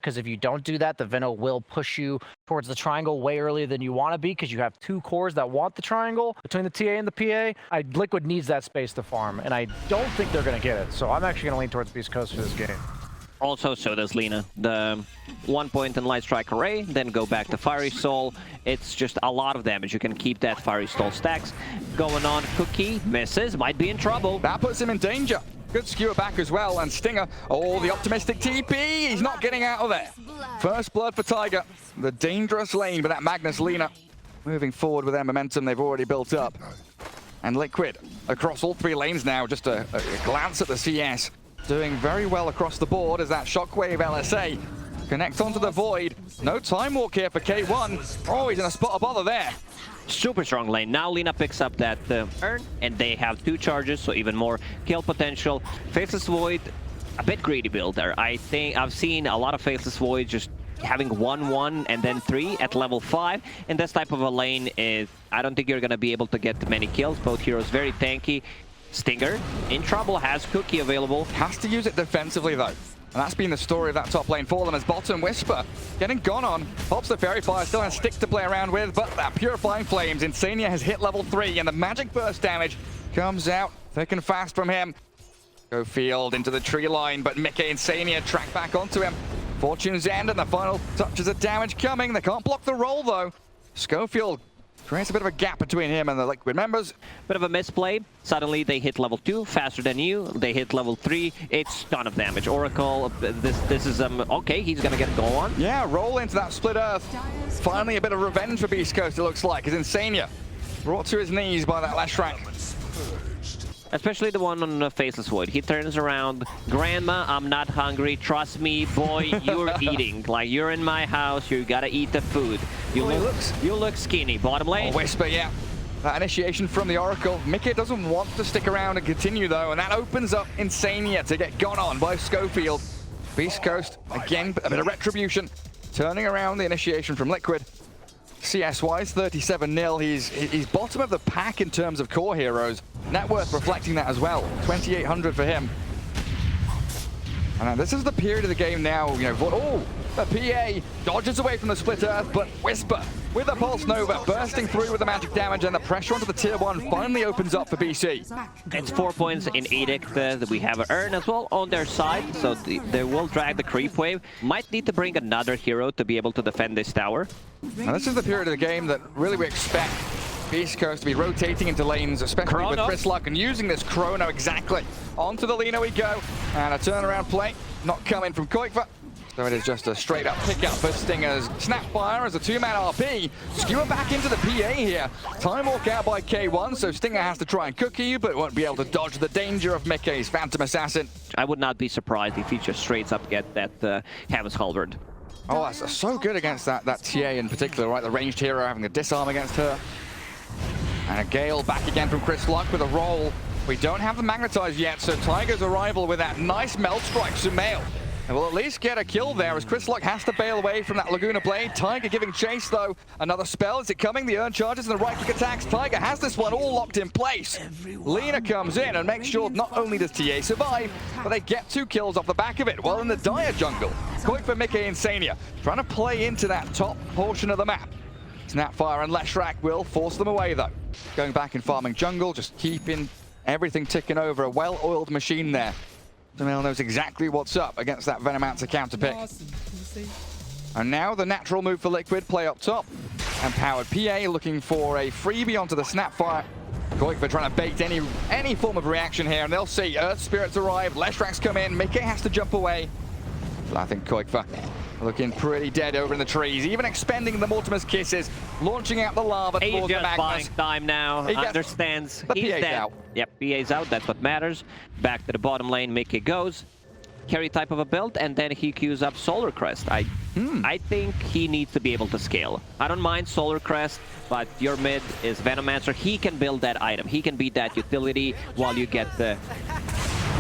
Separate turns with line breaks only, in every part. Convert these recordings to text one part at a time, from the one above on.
because if you don't do that, the Veno will push you towards the triangle way earlier than you want to be, because you have two cores that want the triangle between the TA and the PA. Liquid needs that space to farm, and I don't think they're going to get it. So I'm actually going to lean towards Beastcoast for this game.
Also, so does Lina. The 1 point in Light Strike Array, then go back to Fiery Soul. It's just a lot of damage. You can keep that Fiery Soul stacks going on. Cookie misses, might be in trouble.
That puts him in danger. Good skewer back as well, and Stinger, oh, the optimistic TP, he's not getting out of there. First blood for Tiger, the dangerous lane, but that Magnus Lina moving forward with their momentum they've already built up. And Liquid across all three lanes now, just a glance at the CS. Doing very well across the board as that Shockwave LSA connects onto the Void. No time walk here for K1. Oh, he's in a spot of bother there.
Super strong lane. Now Lina picks up that urn, and they have 2 charges, so even more kill potential. Faceless Void, a bit greedy build there. I think I've seen a lot of Faceless Void just having 1-1 and then 3 at level 5. In this type of a lane, I don't think you're going to be able to get many kills. Both heroes very tanky. Stinger in trouble, has Cookie available.
Has to use it defensively though. And that's been the story of that top lane for them, as bottom Whisper getting gone on. Pops the Fairy Fire, still has Stick to play around with, but that Purifying Flames, Insania has hit level 3, and the magic burst damage comes out thick and fast from him. Go field into the tree line, but Mickey Insania track back onto him. Fortune's End, and the final touches of damage coming. They can't block the roll though. Schofield creates a bit of a gap between him and the Liquid members.
Bit of a misplay. Suddenly they hit level 2 faster than you. They hit level 3. It's ton of damage. Oracle, this is okay. He's gonna get going.
Yeah, roll into that split earth. Finally, a bit of revenge for Beastcoast. It looks like as Insania brought to his knees by that last rank.
Especially the one on Faceless Void. He turns around. Grandma, I'm not hungry. Trust me, boy, you're eating. Like, you're in my house. You gotta eat the food. You look skinny. Bottom lane.
Oh, Whisper, yeah. That initiation from the Oracle. Mickey doesn't want to stick around and continue, though, and that opens up Insania to get gone on by Schofield. Beastcoast, again, a bit of retribution. Turning around the initiation from Liquid. CS-wise, 37-0. He's bottom of the pack in terms of core heroes. Net worth reflecting that as well. 2,800 for him. And this is the period of the game now, you know, oh, the PA dodges away from the split earth, but Whisper with the Pulse Nova bursting through with the magic damage, and the pressure onto the tier 1 finally opens up for BC.
It's 4 points in Edict that we have an Urn as well on their side, so they will drag the creep wave. Might need to bring another hero to be able to defend this tower.
And this is the period of the game that really we expect Beastcoast to be rotating into lanes, especially with Chris Luck, and using this Chrono exactly. Onto the Lina we go, and a turnaround play not coming from Kyiv. So it is just a straight up pickup for Stinger's Snapfire as a 2-man RP. Skewer back into the PA here. Time walk out by K1, so Stinger has to try and cookie you, but won't be able to dodge the danger of Mickey's Phantom Assassin.
I would not be surprised if he just straight up get that Heaven's Halberd.
Oh, that's so good against that TA in particular, right? The ranged hero having a disarm against her. And a Gale back again from Chris Luck with a roll. We don't have the Magnetize yet, so Tiger's arrival with that nice Melt Strike, Sumail. And we'll at least get a kill there as Chris Luck has to bail away from that Laguna Blade. Tiger giving chase though. Another spell, is it coming? The Urn charges and the right click attacks. Tiger has this one all locked in place. Lina comes in and makes sure not only does TA survive, but they get 2 kills off the back of it while in the dire jungle. Quick for Mickey Insania, trying to play into that top portion of the map. Snapfire and Leshrac will force them away though. Going back and farming jungle, just keeping everything ticking over. A well-oiled machine there. Sumail knows exactly what's up against that Venomancer counter pick. And now the natural move for Liquid, play up top. And Powered PA looking for a freebie onto the Snapfire. Kyiv trying to bait any form of reaction here, and they'll see Earth Spirits arrive, Leshrac's come in, Mickey has to jump away. I think Kyiv looking pretty dead over in the trees, even expending the Mortimer's Kisses, launching out the lava towards the Magnus.
Buying time now, understands he's dead.
Out.
Yep, PA's out, that's what matters. Back to the bottom lane, Mickey goes. Carry type of a build, and then he queues up Solar Crest. I think he needs to be able to scale. I don't mind Solar Crest, but your mid is Venomancer. He can build that item. He can beat that utility while you get the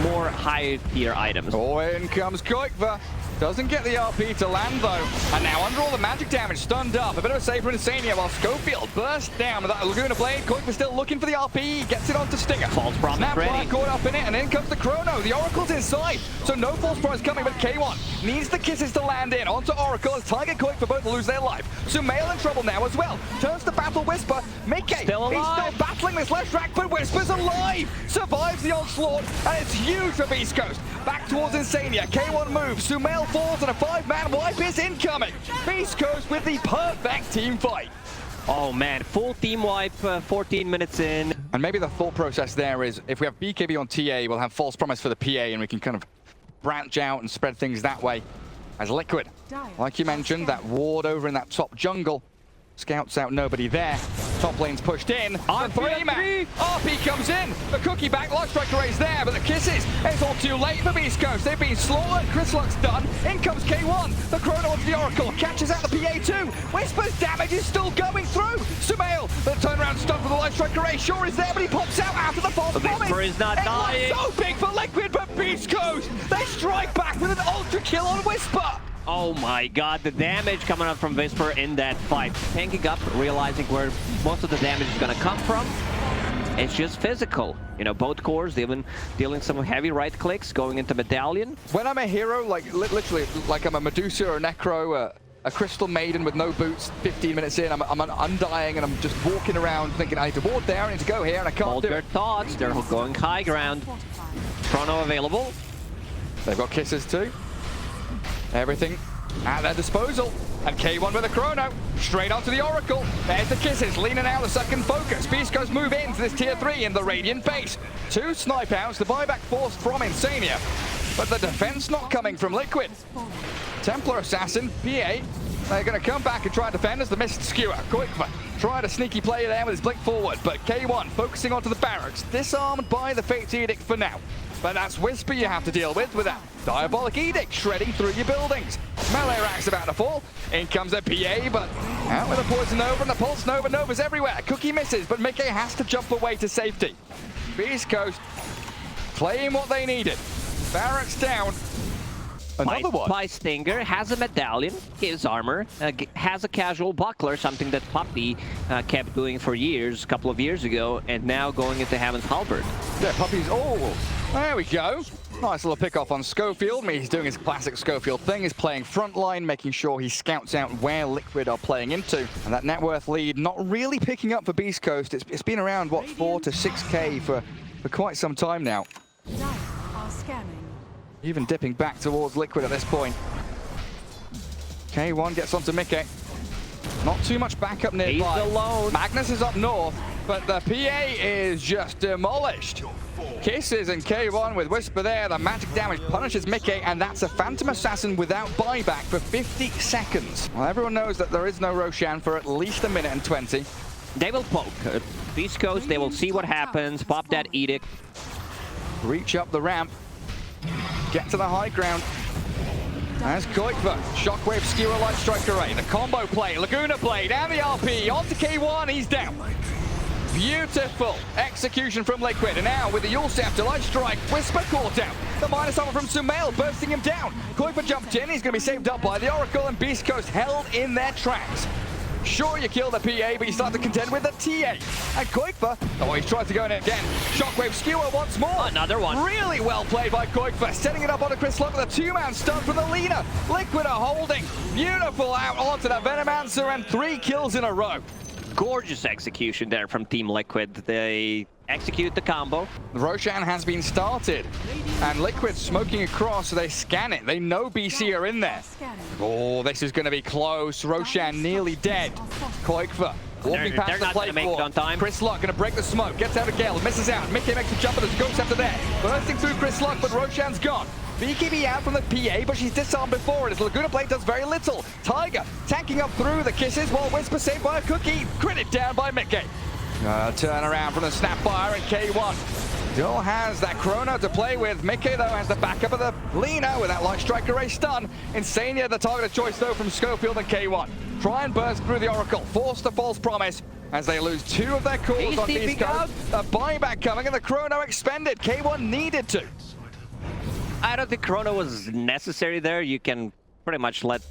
more higher tier items.
Oh, in comes Kyiv. Doesn't get the RP to land though. And now under all the magic damage, stunned up. A bit of a save for Insania while Schofield bursts down with that Laguna Blade. Kyiv still looking for the RP. Gets it onto Stinger.
False promise ready.
Caught up in it, and in comes the Chrono. The Oracle's inside. So no false promise coming, but K1 needs the kisses to land in. Onto Oracle as Tiger Kyiv both lose their life. Sumail in trouble now as well. Turns to battle Whisper. Mickey, he's still battling this left track, but Whisper's alive. Survives the onslaught, and it's huge for Beastcoast. Back towards Insania. K1 moves. Sumail falls, and a 5-man wipe is incoming. Beastcoast with the perfect team fight.
Oh man, full team wipe, 14 minutes in.
And maybe the thought process there is, if we have BKB on TA, we'll have false promise for the PA, and we can kind of branch out and spread things that way. As Liquid, like you mentioned, that ward over in that top jungle. Scouts out, nobody there. Top lane's pushed in. The 3-man. RP comes in. The cookie back. Light Strike Array's there, but the kisses. It's all too late for Beastcoast. They've been slaughtered. Chrysluk's done. In comes K1. The Chrono onto the Oracle. Catches out the PA too. Whisper's damage is still going through. Sumail, the turnaround stun for the Light Strike Array. Sure is there, but he pops out after the false promise.
Whisper is not dying.
So big for Liquid, but Beastcoast. They strike back with an ultra kill on Whisper.
Oh my god, the damage coming up from Whisper in that fight. Tanking up, realizing where most of the damage is going to come from. It's just physical. You know, both cores, they've been dealing some heavy right clicks, going into Medallion.
When I'm a hero, like literally, like I'm a Medusa or a Necro, a Crystal Maiden with no boots, 15 minutes in, I'm undying and I'm just walking around thinking I need to ward there, I need to go here, and I can't do it.
Their thoughts, they're going high ground. Chrono available.
They've got kisses too. Everything at their disposal. And K1 with a Chrono. Straight onto the Oracle. There's the kisses. Leaning out the second focus. Beastcoast move into this tier 3 in the Radiant base. 2 snipe outs. The buyback forced from Insania. But the defense not coming from Liquid. Templar Assassin, PA. They're going to come back and try and defend as the missed skewer. Kyiv tried a sneaky play there with his blink forward. But K1 focusing onto the barracks. Disarmed by the Fate's Edict for now. But that's Whisper you have to deal with that Diabolic Edict shredding through your buildings. Melee rack's about to fall. In comes a PA, but out with a Poison Nova and the Pulse Nova. Nova's everywhere. Cookie misses, but Mickey has to jump away to safety. Beastcoast playing what they needed. Barracks down. Another one.
By Stinger, has a medallion, gives armor, has a casual buckler, something that Puppy kept doing for years, a couple of years ago, and now going into Heaven's Halberd.
Yeah, Puppy's, oh, there we go. Nice little pick off on Schofield. He's doing his classic Schofield thing. He's playing frontline, making sure he scouts out where Liquid are playing into. And that net worth lead not really picking up for Beastcoast. It's been around, what, 4 to 6K for quite some time now. Even dipping back towards Liquid at this point. K1 gets onto Mickey. Not too much backup nearby.
He's alone.
Magnus is up north, but the PA is just demolished. Kisses and K1 with Whisper there. The magic damage punishes Mickey, and that's a Phantom Assassin without buyback for 50 seconds. Well, everyone knows that there is no Roshan for at least 1 minute and 20.
They will poke. Beastcoast, they will see what happens, pop that Edict.
Reach up the ramp. Get to the high ground. As Kyiv, Shockwave, Skewer, Light Strike Array, the combo play, Laguna Blade, and the RP, onto K1, he's down. Beautiful execution from Liquid, and now with the Yule Scepter, Light Strike, Whisper caught out. The minus armor from Sumail, bursting him down. Kyiv jumped in, he's going to be saved up by the Oracle, and Beastcoast held in their tracks. Sure, you kill the PA, but you start to contend with the TA. And Kyiv, oh, he's tried to go in again. Shockwave Skewer once more.
Another one.
Really well played by Kyiv, setting it up onto Chrysluk with a 2-man stun from the leader. Liquid are holding. Beautiful out onto the Venomancer, and 3 kills in a row.
Gorgeous execution there from Team Liquid. They execute the combo.
Roshan has been started, and Liquid smoking across, so they scan it. They know BC are in there. Oh, this is going to be close. Roshan nearly dead. Kyiv walking past the plate floor. Chrysluk going to break the smoke, gets out of Gale, misses out. Mickey makes the jump, and there's a ghost after there. Bursting through Chrysluk, but Roshan's gone. BKB out from the PA, but she's disarmed before it as Laguna Blade does very little. Tiger tanking up through the kisses while Whisper saved by a cookie. Critted down by Mickey. Turn around from the Snapfire, and K1 still has that Chrono to play with. Mickey, though, has the backup of the Lina with that Light Strike Array stun. Insania, the target of choice, though, from Schofield and K1. Try and burst through the Oracle, force the false promise as they lose 2 of their cores on Beastcoast. A buyback coming, and the Chrono expended. K1 needed to.
I don't think Chrono was necessary there. You can pretty much let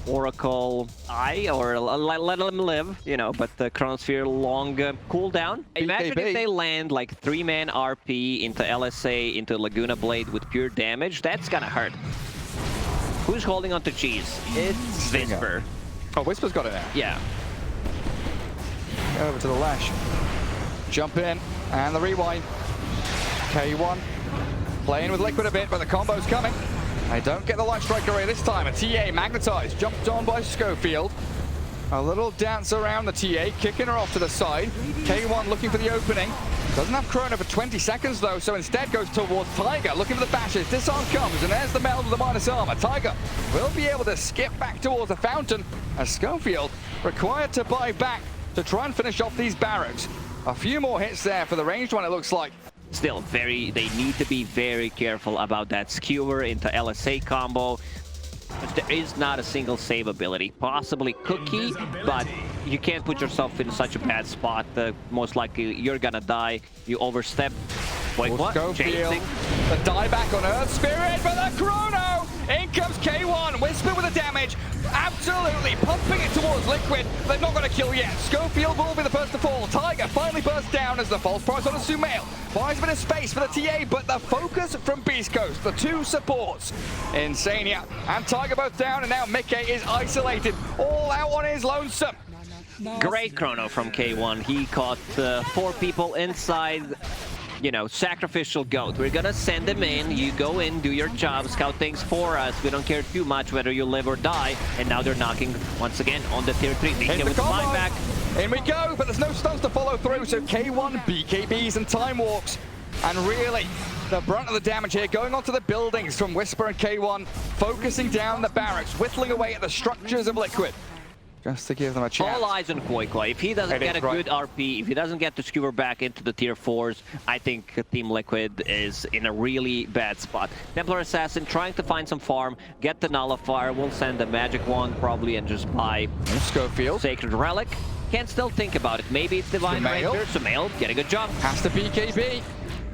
Oracle die or let them live, you know, but the Chronosphere long cooldown. Imagine if they land like 3-man RP into LSA, into Laguna Blade with pure damage. That's gonna hurt. Who's holding on to cheese? It's Whisper.
Oh, Whisper's got it now.
Yeah.
Over to the Lash. Jump in, and the rewind. K1 playing with Liquid a bit, but the combo's coming. They don't get the Light Strike Array this time. A TA magnetized, jumped on by Schofield. A little dance around the TA, kicking her off to the side. K1 looking for the opening. Doesn't have Chrono for 20 seconds though, so instead goes towards Tiger, looking for the bashes. Disarm comes, and there's the meld with the minus armor. Tiger will be able to skip back towards the fountain, as Schofield required to buy back to try and finish off these barracks. A few more hits there for the ranged one, it looks like.
Still, they need to be very careful about that skewer into LSA combo. There is not a single save ability. Possibly Cookie, but you can't put yourself in such a bad spot. Most likely you're gonna die. You overstep. Wait, what?
Chasing. The dieback on Earth Spirit for the Chrono! In comes K1, Whisper with the damage. Absolutely pumping it towards Liquid. They're not going to kill yet. Schofield will be the first to fall. Tiger finally bursts down as the false price on a Sumail. Buys a bit of space for the TA, but the focus from Beastcoast, the two supports, Insania and Tiger both down, and now Mickey is isolated, all out on his lonesome.
Great chrono from K1. He caught 4 people inside. You know, sacrificial goat. We're gonna send them in. You go in, do your job, scout things for us. We don't care too much whether you live or die. And now they're knocking once again on the tier 3. BK with the buyback.
In we go, but there's no stuns to follow through. So K1, BKBs and time walks. And really, the brunt of the damage here going onto the buildings from Whisper and K1, focusing down the barracks, whittling away at the structures of Liquid. Just to give them a chance.
All eyes on Koi. If he doesn't get a good RP, if he doesn't get to skewer back into the tier 4s, I think Team Liquid is in a really bad spot. Templar Assassin trying to find some farm, get the Nullifier, we'll send the Magic Wand probably and just buy
Schofield.
Sacred Relic. Can still think about it. Maybe it's Divine Ranger. Sumail getting a jump.
Has to BKB.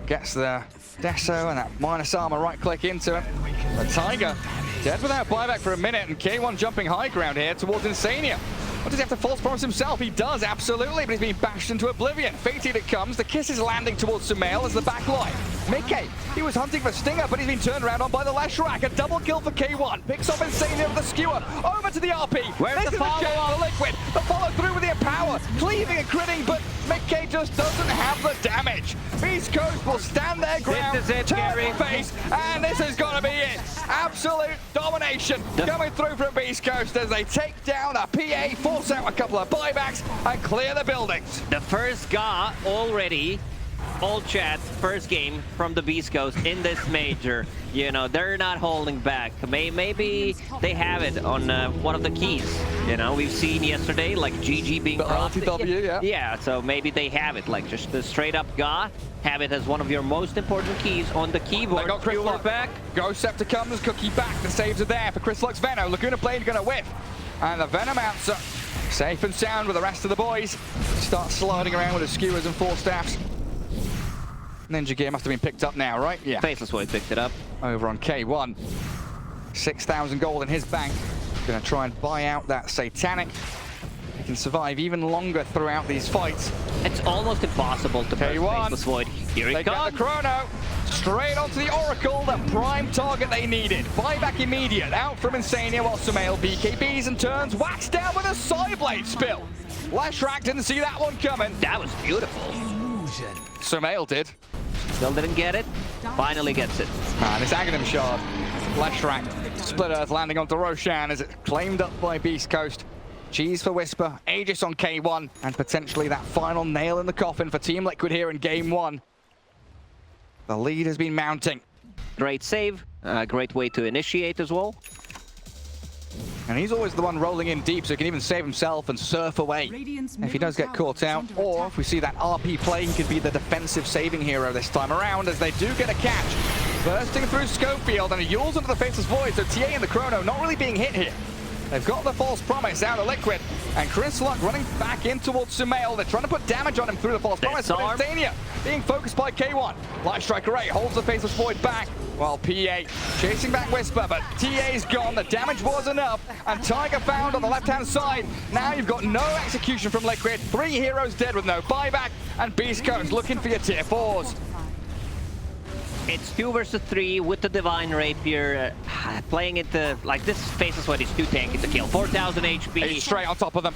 Gets the Deso and that minus armor right click into him. The Tiger dead without buyback for a minute, and K1 jumping high ground here towards Insania. What does he have to false promise himself? He does, absolutely, but he's being bashed into oblivion. Fated it comes, the kiss is landing towards Sumail as the back line. Mickey, he was hunting for Stinger, but he's been turned around on by the Leshrac. A double kill for K1. Picks off Insania with the skewer. Over to the RP.
Where's the follow-up?
Liquid. The follow through with the Empower. Cleaving and critting, but Mickey just doesn't have the damage. Beastcoast will stand their ground.
This is it,
turn
Gary.
face, and this is going to be it. Absolute domination coming through from Beastcoast as they take down a PA, force out a couple of buybacks, and clear the buildings.
The first guy already, all chat, first game from the Beastcoast in this major. You know, they're not holding back. Maybe they have it on one of the keys. You know, we've seen yesterday, like GG being crossed.
RTW, yeah.
Yeah, so maybe they have it, like just the straight up guy. Have it as one of your most important keys on the keyboard.
They got Chris Luck back. Ghost Scepter comes, Cookie back. The saves are there for Chris Luck's Venom. Laguna Blade going to whip. And the Venom answer. Safe and sound with the rest of the boys. Start sliding around with the skewers and 4 staffs. Ninja Gear must have been picked up now, right? Yeah.
Faceless Void picked it up.
Over on K1. 6,000 gold in his bank. Gonna try and buy out that Satanic. He can survive even longer throughout these fights.
It's almost impossible to burst Faceless Void. Here it
They
comes.
get the Chrono. Straight onto the Oracle, the prime target they needed. Buyback immediate, out from Insania while Sumail BKBs and turns, whacks down with a Psyblade spill. Leshrac didn't see that one coming.
That was beautiful.
Sumail did.
Still didn't get it. Finally gets it.
And this Aghanim Shard. Leshrac, Split Earth landing onto Roshan as it's claimed up by Beastcoast. Cheese for Whisper, Aegis on K1, and potentially that final nail in the coffin for Team Liquid here in Game 1. The lead has been mounting.
Great save. Great way to initiate as well.
And he's always the one rolling in deep, so he can even save himself and surf away if he does get caught out. Or if we see that RP play, he could be the defensive saving hero this time around, as they do get a catch. Bursting through Schofield, and he yules into the Faceless Void, so TA and the Chrono not really being hit here. They've got the false promise out of Liquid, and Chris Luck running back in towards Sumail. They're trying to put damage on him through the false promise, but Insania being focused by K1. Light Strike Array holds the Faceless Void back. While PA chasing back Whisper, but TA's gone. The damage was enough, and Tiger found on the left-hand side. Now you've got no execution from Liquid. 3 heroes dead with no buyback, and Beastcoast looking for your tier 4s.
It's 2 versus 3 with the Divine Rapier. Playing it like this Faceless Void is too tanky to kill. 4,000 HP.
He's straight on top of them.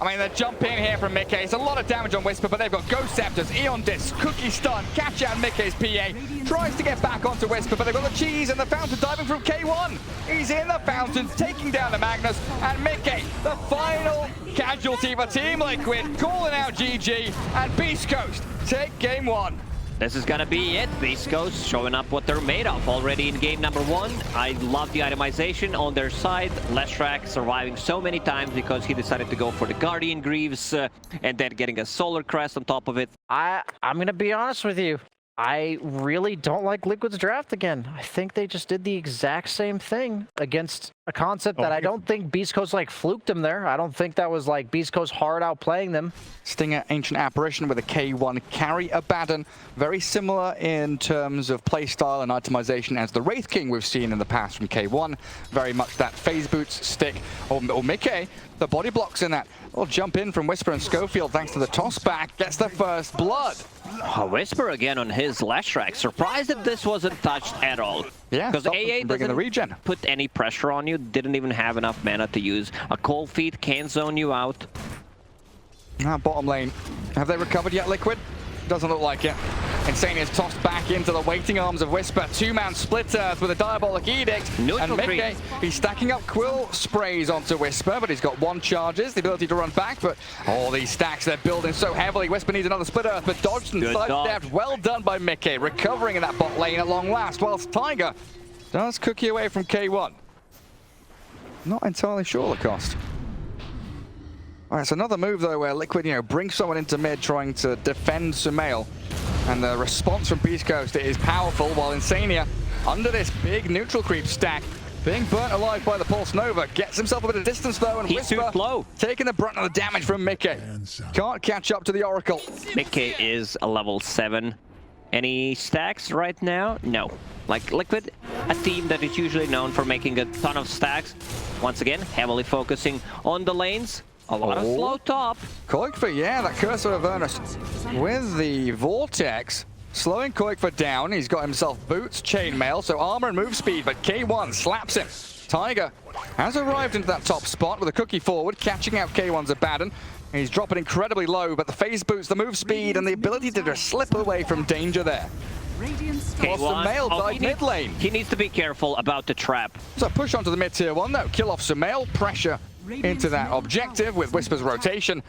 I mean, they're jumping here from Mickey. It's a lot of damage on Whisper, but they've got Ghost Scepters, Eon Disc, Cookie Stun, catch out Mickey's PA. Tries to get back onto Whisper, but they've got the cheese and the fountain diving from K1. He's in the fountain, taking down the Magnus, and Mickey, the final casualty for Team Liquid, calling out GG, and Beastcoast take game 1.
This is gonna be it. Beastcoast showing up what they're made of already in game number 1. I love the itemization on their side. Leshrac surviving so many times because he decided to go for the Guardian Greaves and then getting a Solar Crest on top of it.
I'm gonna be honest with you. I really don't like Liquid's draft again. I think they just did the exact same thing against a concept that I don't think Beastcoast like fluked them there. I don't think that was like Beastcoast hard outplaying them.
Stinger, Ancient Apparition with a K1 carry Abaddon. Very similar in terms of playstyle and itemization as the Wraith King we've seen in the past from K1. Very much that phase boots stick. Or Mickey, the body blocks in that. Little jump in from Whisper and Schofield thanks to the toss back. Gets the first blood.
Whisper again on his Leshrac. Surprised if this wasn't touched at all.
Yeah,
because AA doesn't
the regen.
put any pressure on you. Didn't even have enough mana to use. A Cold Feet can zone you out.
Now bottom lane. Have they recovered yet, Liquid? Doesn't look like it. Insane is tossed back into the waiting arms of Whisper. 2-man split earth with a Diabolic Edict.
Neutral
and Mickey, he's stacking up Quill sprays onto Whisper, but he's got 1 charges, the ability to run back, but all these stacks, they're building so heavily. Whisper needs another split earth, but dodged and sidestepped. Well done by Mickey, recovering in that bot lane at long last, whilst Tiger does cookie away from K1. Not entirely sure, Lacoste. All right, it's another move, though, where Liquid, brings someone into mid trying to defend Sumail. And the response from Beastcoast is powerful, while Insania, under this big neutral creep stack, being burnt alive by the Pulse Nova, gets himself a bit of distance, though, and
He's
Whisper
too slow.
taking the brunt of the damage from Mickey. Can't catch up to the Oracle.
Mickey is a level 7. Any stacks right now? No. Like Liquid, a team that is usually known for making a ton of stacks. Once again, heavily focusing on the lanes. A lot of slow top.
Koikfa, yeah, that Curse of Avernus with the Vortex. Slowing Koikfa down. He's got himself boots, chainmail, so armor and move speed, but K1 slaps him. Tiger has arrived into that top spot with a cookie forward, catching out K1's Abaddon. He's dropping incredibly low, but the phase boots, the move speed, and the ability to just slip away from danger there.
K1,
dive mid lane.
He needs to be careful about the trap.
So push onto the mid tier 1 though. Kill off Sumail, pressure into that objective with Whisper's rotation.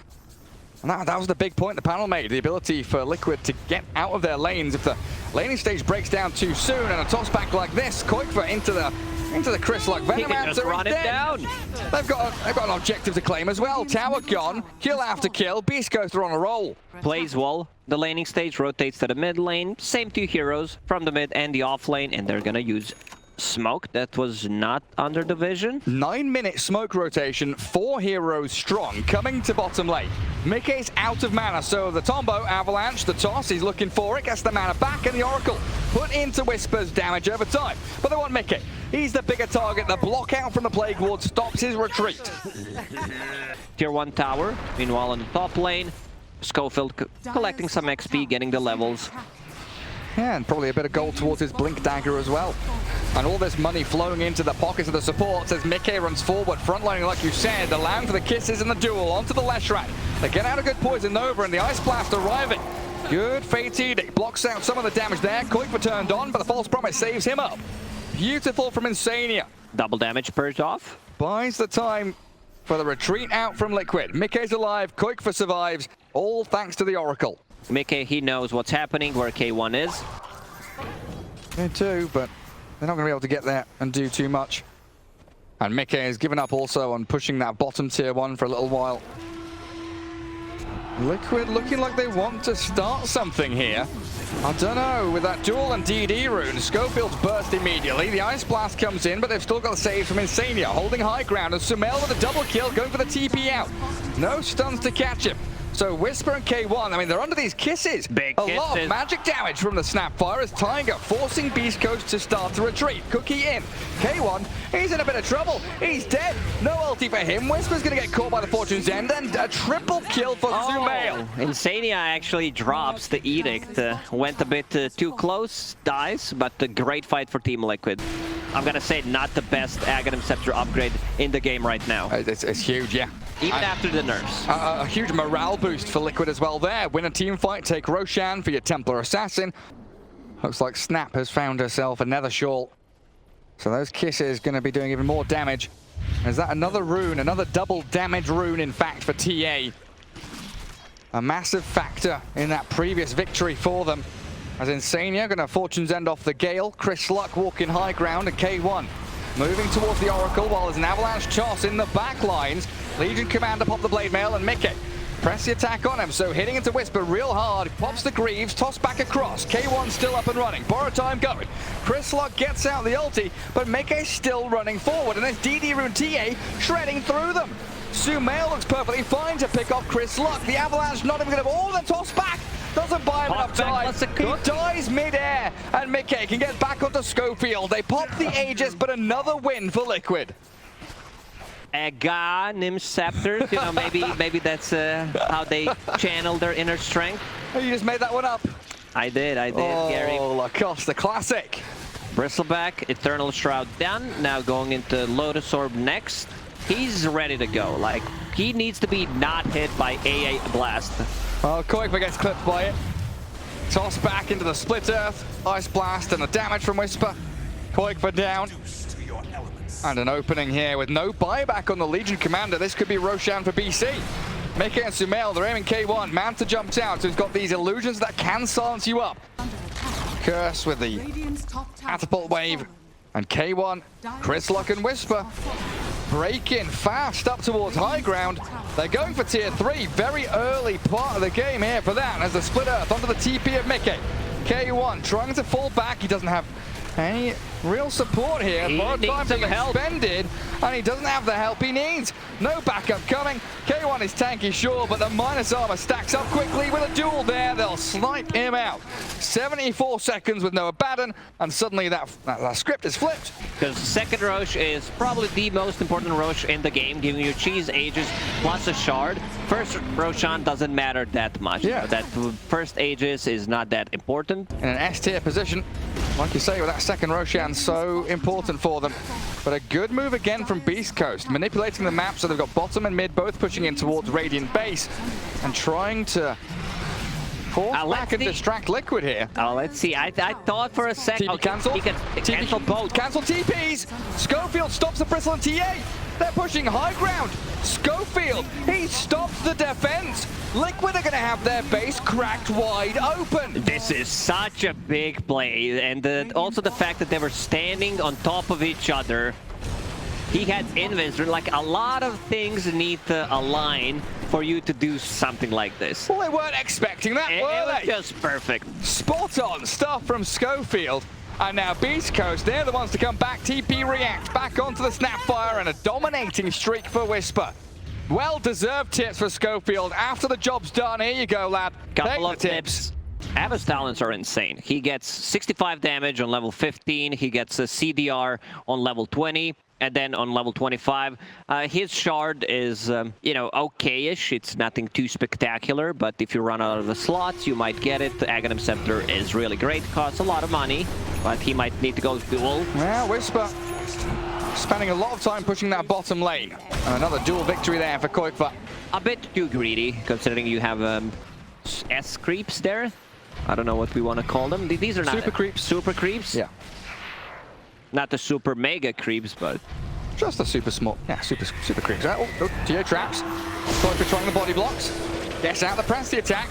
And that was the big point the panel made, the ability for Liquid to get out of their lanes. If the laning stage breaks down too soon and a toss back like this, Koikfa into the Chrysalis Venomancer is dead. They've got an objective to claim as well. Tower gone, kill after kill, Beastcoast are on a roll.
Plays well, the laning stage rotates to the mid lane, same 2 heroes from the mid and the off lane, and they're gonna use smoke that was not under the vision.
9-minute smoke rotation, 4 heroes strong, coming to bottom lane. Mickey's out of mana, so the Tombow, Avalanche, the toss, he's looking for it, gets the mana back, and the Oracle put into Whisper's damage over time. But they want Mickey. He's the bigger target. The block out from the Plague Ward stops his retreat.
Tier 1 tower, meanwhile on the top lane, Schofield collecting some XP, getting the levels.
Yeah, and probably a bit of gold towards his Blink Dagger as well. And all this money flowing into the pockets of the supports as Mickey runs forward, frontlining like you said, allowing for the kisses and the duel onto the Leshrac. They get out a good Poison Nova and the Ice Blast arriving. Good Fate Edict blocks out some of the damage there. Koikfa turned on, but the False Promise saves him up. Beautiful from Insania.
Double damage purged off.
Buys the time for the retreat out from Liquid. Mickey's alive, Koikfa survives, all thanks to the Oracle.
Mickey, he knows what's happening, where K1 is.
They do, but they're not going to be able to get there and do too much. And Mickey has given up also on pushing that bottom tier 1 for a little while. Liquid looking like they want to start something here. I don't know, with that duel and DD rune, Schofield's burst immediately. The Ice Blast comes in, but they've still got the saves from Insania, holding high ground, and Sumail with a double kill, going for the TP out. No stuns to catch him. So Whisper and K1, I mean, they're under these kisses.
Big
A lot of
kisses.
magic damage from the Snapfire as Tiger forcing Beastcoast to start to retreat. Cookie in. K1, he's in a bit of trouble. He's dead. No ulti for him. Whisper's going to get caught by the Fortune's End, and a triple kill for Sumail.
Insania actually drops the Edict. Went a bit too close, dies, but a great fight for Team Liquid. I'm gonna say not the best Aghanim Scepter upgrade in the game right now.
It's huge, yeah.
Even after the nerfs.
A huge morale boost for Liquid as well there. Win a team fight, take Roshan for your Templar Assassin. Looks like Snap has found herself another short. So those kisses going to be doing even more damage. Is that another rune, another double damage rune in fact for TA? A massive factor in that previous victory for them. As Insania going to Fortune's End off the Gale. Chris Luck walking high ground, and K1 moving towards the Oracle while there's an avalanche toss in the back lines. Legion Commander pop the Blade Mail, and Mickey press the attack on him, so hitting into Whisper real hard, pops the Greaves, toss back across. K1 still up and running, borrow time going. Chris Luck gets out the ulti, but Mickey still running forward, and there's DD Rune TA shredding through them. Sumail looks perfectly fine to pick off Chris Luck. The avalanche not even going to, oh, the toss back! Doesn't buy him enough time. He dies mid-air, and Mickey can get back onto Schofield. They pop the Aegis, but another win for Liquid.
Aghanim Scepters, you know, maybe that's how they channel their inner strength.
Oh, you just made that one up.
I did, Gary.
Oh, Lacoste, the classic.
Bristleback, Eternal Shroud done. Now going into Lotus Orb next. He's ready to go. Like, he needs to be not hit by AA Blast.
Well, Kyiv gets clipped by it. Toss back into the Split Earth. Ice Blast and the damage from Whisper. Kyiv down. And an opening here with no buyback on the Legion Commander. This could be Roshan for BC. Mickey and Sumail, they're aiming K1. Manta jumps out, so he's got these illusions that can silence you up. Curse with the catapult wave. And K1, Chris Luck and Whisper breaking fast up towards high ground. They're going for tier 3. Very early part of the game here for that. As the Split Earth onto the TP of Mickey. K1 trying to fall back. He doesn't have any real support here. Borrowed time to expended, and he doesn't have the help he needs. No backup coming. K1 is tanky, sure, but the minus armor stacks up quickly with a duel there. They'll snipe him out. 74 seconds with no Abaddon, and suddenly that script is flipped.
Because second Roche is probably the most important Roche in the game, giving you cheese Aegis plus a shard. First Roshan doesn't matter that much.
Yeah.
That first Aegis is not that important.
In an S tier position, like you say, with that second Roshan so important for them. But a good move again from Beastcoast, manipulating the map so they've got bottom and mid both pushing in towards Radiant base and trying to force back and distract Liquid here.
Oh, let's see. I thought for a second.
TP cancel.
He can cancel both.
Cancel TPs. Schofield stops the Bristle and TA. They're pushing high ground. Schofield, he stops the defense. Liquid are going to have their base cracked wide open.
This is such a big play, and also the fact that they were standing on top of each other. He had invis. Like, a lot of things need to align for you to do something like this.
Well, they weren't expecting that, were they?
It was just perfect.
Spot on stuff from Schofield. And now Beastcoast, they're the ones to come back. TP react back onto the Snapfire, and a dominating streak for Whisper. Well-deserved tips for Schofield. After the job's done, here you go, lad.
Couple of tips. Ava's talents are insane. He gets 65 damage on level 15. He gets a CDR on level 20. And then on level 25, his shard is, you know, okay-ish. It's nothing too spectacular, but if you run out of the slots, you might get it. The Aghanim Scepter is really great. Costs a lot of money, but he might need to go duel.
Well, Whisper spending a lot of time pushing that bottom lane. And another dual victory there for Kyiv.
A bit too greedy, considering you have S creeps there. I don't know what we want to call them. These are not
super creeps.
Super creeps?
Yeah.
Not the super mega creeps, but
just the super small. Yeah, super creeps. Oh, TA traps. Kyiv trying the body blocks. Gets out the press the attack.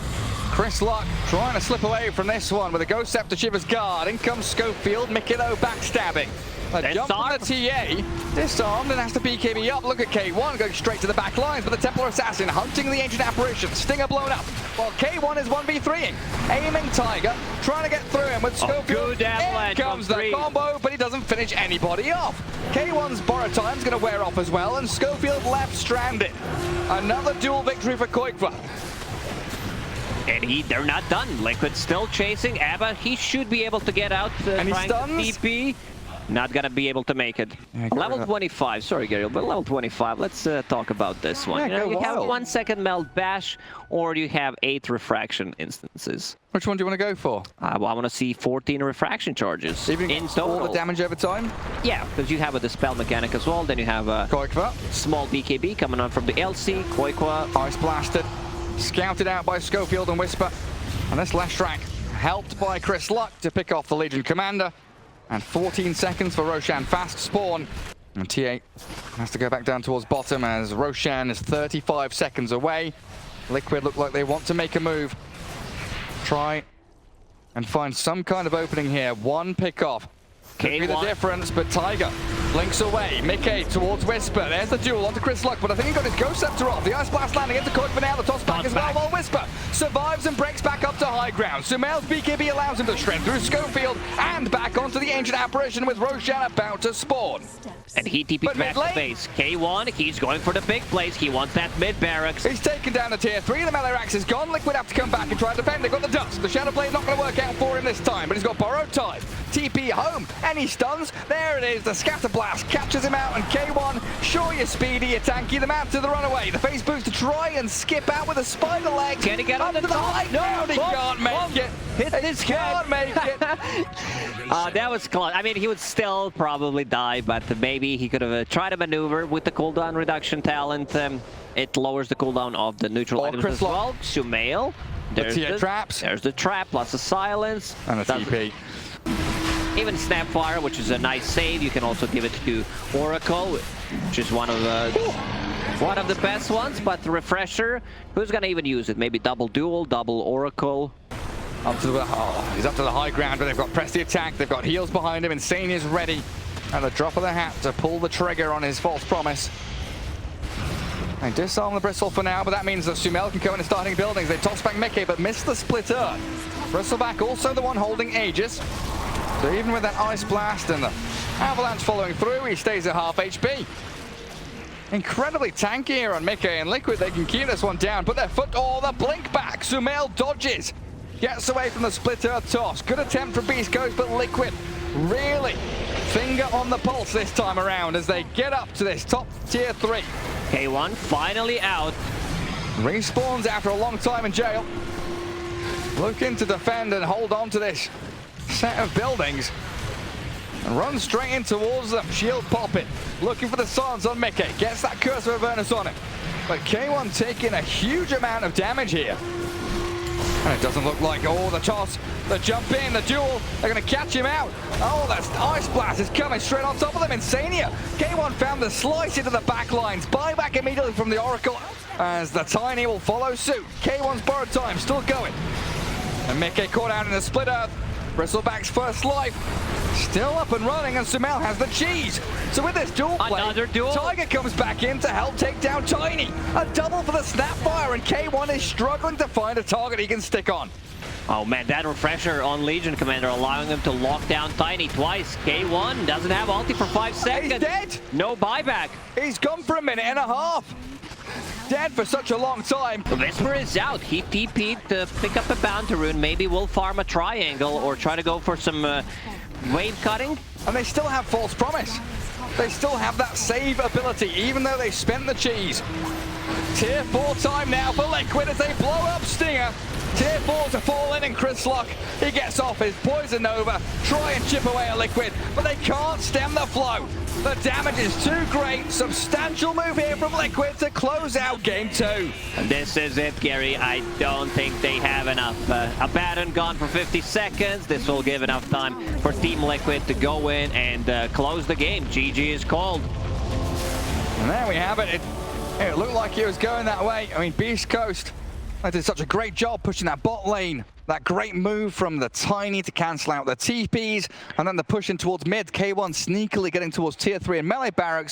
Chris Luck trying to slip away from this one with a Ghost Scepter Shiver's Guard. In comes Schofield. Mikilo backstabbing. A jump on the TA, disarmed and has to BKB up. Look at K1 going straight to the back lines, but the Templar Assassin hunting the Ancient Apparition. Stinger blown up, while K1 is 1v3ing. Aiming Tiger, trying to get through him with Schofield. Here comes the combo, but he doesn't finish anybody off. K1's borrow time's going to wear off as well, and Schofield left stranded. Another dual victory for Kyiv.
And they're not done. Liquid still chasing. Abba, he should be able to get out.
And he
trying
stuns.
to TP. Not gonna be able to make it.
Yeah,
level 25, sorry Gary, but level 25, let's talk about this one.
Yeah,
you have
wild.
1 second melt bash, or you have 8 refraction instances.
Which one do you want to go for?
Well, I want to see 14 refraction charges
Even
in
all
total.
the damage over time?
Yeah, because you have a dispel mechanic as well, then you have a
Kyiv,
small BKB coming on from the LC, Kyiv.
ice blasted, scouted out by Schofield and Whisper. And this last track helped by Chris Luck to pick off the Legion commander. And 14 seconds for Roshan fast spawn. And TA has to go back down towards bottom as Roshan is 35 seconds away. Liquid look like they want to make a move. Try and find some kind of opening here. One pick off. Could be the difference, but Tiger blinks away. Mickey towards Whisper. There's the duel onto Chris Luck, but I think he got his Ghost Scepter off. The Ice Blast landing into Kyiv for now. The toss back as well, while Whisper survives and breaks back up to high ground. Sumail's BKB allows him to shred through Schofield and back onto the Ancient Apparition with Roshan about to spawn.
And he TP'd back to base. K1, he's going for the big plays. He wants that mid barracks.
He's taken down the tier 3. The melee axe is gone. Liquid have to come back and try and defend. They've got the dust. The Shadow Blade not going to work out for him this time, but he's got borrowed time. TP home, and he stuns. There it is. The Scatter Blast catches him out, and K1, sure you're speedy, you're tanky. The man to the runaway. The face boost to try and skip out with a spider leg.
Can he get on the
high ground? He can't make it.
Hit this
He can't make it.
That was close. I mean, he would still probably die, but maybe he could have tried a maneuver with the cooldown reduction talent. It lowers the cooldown of the neutral items as well. Sumail. There's
the traps.
There's the trap, plus the silence.
And a TP.
Even Snapfire, which is a nice save. You can also give it to Oracle, which is one of the best ones. But the refresher, who's gonna even use it? Maybe double duel, double Oracle.
He's up to the high ground, but they've got press the attack. They've got heals behind him. Insane is ready at the drop of the hat to pull the trigger on his false promise. They disarm the Bristle for now, but that means that Sumail can go into starting buildings. They toss back Mickey, but miss the splitter. Bristleback also the one holding Aegis. So even with that Ice Blast and the Avalanche following through, he stays at half HP. Incredibly tanky here on Mickey and Liquid. They can keep this one down, put their foot, the blink back. Sumail dodges, gets away from the splitter toss. Good attempt from Beastcoast, but Liquid really finger on the pulse this time around as they get up to this top tier 3.
K1 finally out.
Respawns after a long time in jail. Looking to defend and hold on to this set of buildings. And runs straight in towards them. Shield popping. Looking for the silence on Mickey. Gets that Curse of Avernus on him. But K1 taking a huge amount of damage here. And it doesn't look like, the toss, the jump in, the duel, they're going to catch him out. That's Ice Blast is coming straight on top of them. Insania. K1 found the slice into the back lines. Buyback immediately from the Oracle as the Tiny will follow suit. K1's borrowed time still going. And Mickey caught out in the split earth. Bristleback's first life still up and running, and Sumail has the cheese. So with this duel play,
another duel.
Tiger comes back in to help take down Tiny. A double for the Snapfire, and K1 is struggling to find a target he can stick on.
Oh man, that refresher on Legion Commander allowing him to lock down Tiny twice. K1 doesn't have ulti for 5 seconds.
He's dead.
No buyback.
He's gone for a minute and a half. Dead for such a long time.
Whisper is out. He TP'd to pick up a Bounty Rune. Maybe we'll farm a triangle or try to go for some wave cutting.
And they still have False Promise. They still have that save ability, even though they spent the cheese. Tier 4 time now for Liquid as they blow up Stinger. Tier 4 to fall in, and Chris Luck, he gets off his Poison Nova, try and chip away at Liquid, but they can't stem the flow. The damage is too great. Substantial move here from Liquid to close out game 2.
And this is it, Gary. I don't think they have enough. A baton gone for 50 seconds. This will give enough time for Team Liquid to go in and close the game. GG is called.
And there we have it. It looked like it was going that way. I mean, Beastcoast, they did such a great job pushing that bot lane. That great move from the Tiny to cancel out the TPs, and then the pushing towards mid. K1 sneakily getting towards tier 3 and melee barracks.